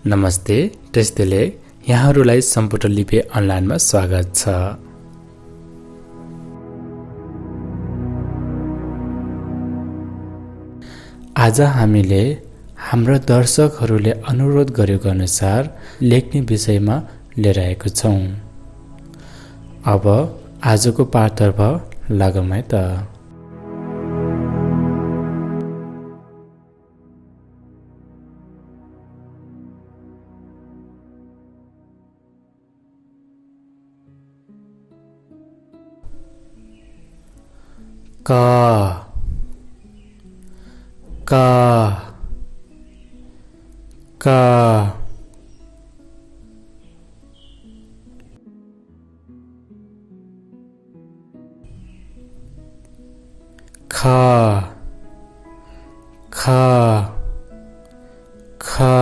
नमस्ते, टेस्टले यहाँहरूलाई सम्पुट लिपि अनलाइनमा स्वागत छ। आज हामीले हाम्रो दर्शकहरूले अनुरोध गरेको अनुसार लेख्ने विषयमा लिएर आएको छौँ। अब आजको पाठतर्फ लागौँ है त। का का का खा खा खा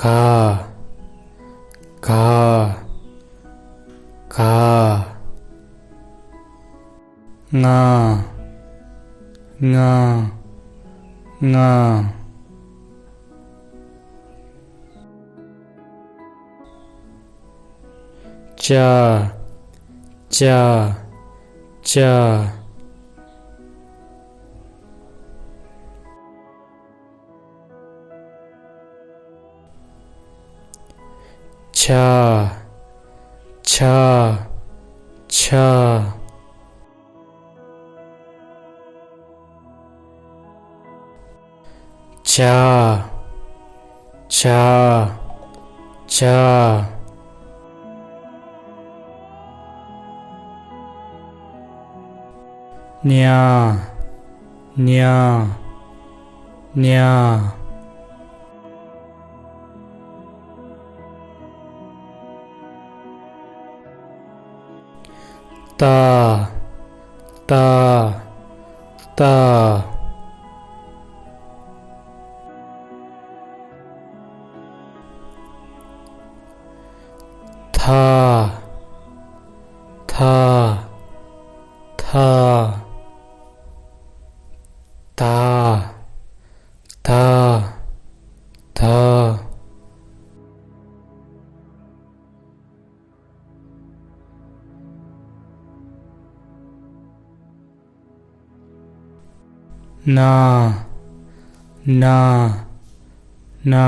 का का का nga nga nga cha cha cha cha cha cha cha cha cha nya nya nya ta ta ta tha tha tha ta ta ta na na na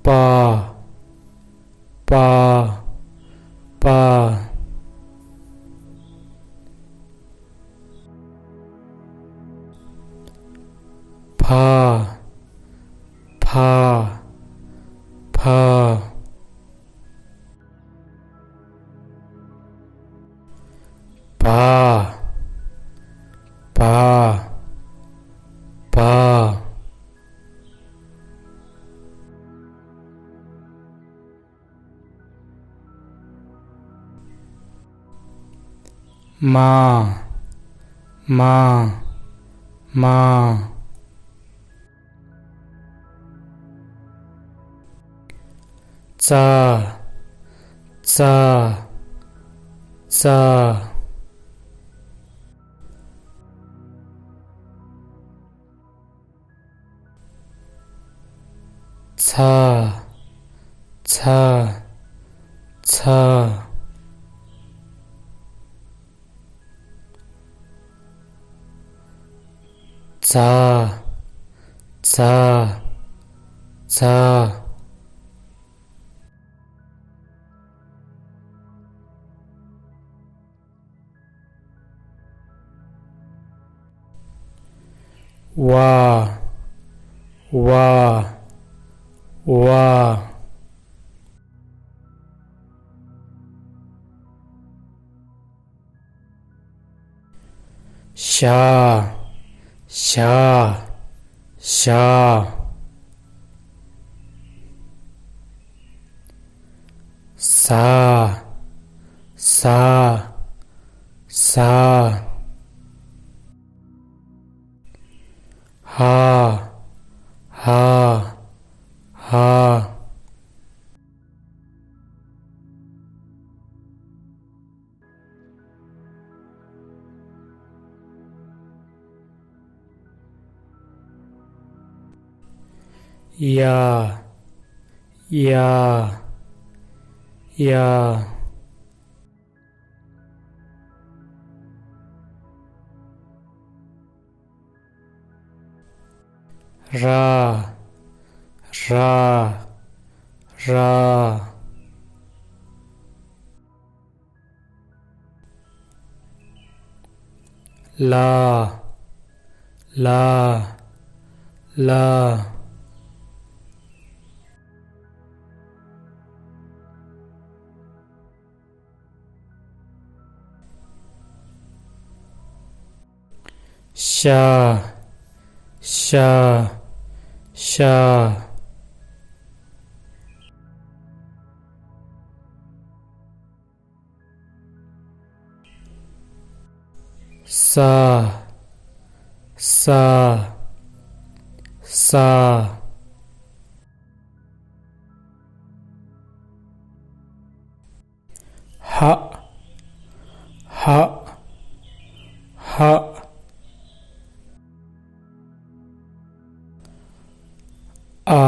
pa pa pa pha pha pha pa pa pa ma ma ma cha cha cha cha cha cha cha cha cha wa wa wa sha sha sha sa sa sa ha ha ha या या या रा रा रा ला ला ला शा शा शा सा सा सा ह ह ह आ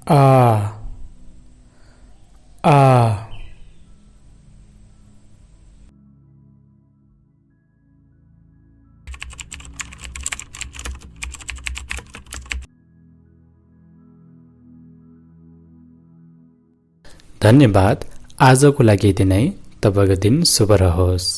आ आ धन्यवाद। आजको लागि यति नै। तपाईको दिन शुभ रहोस्।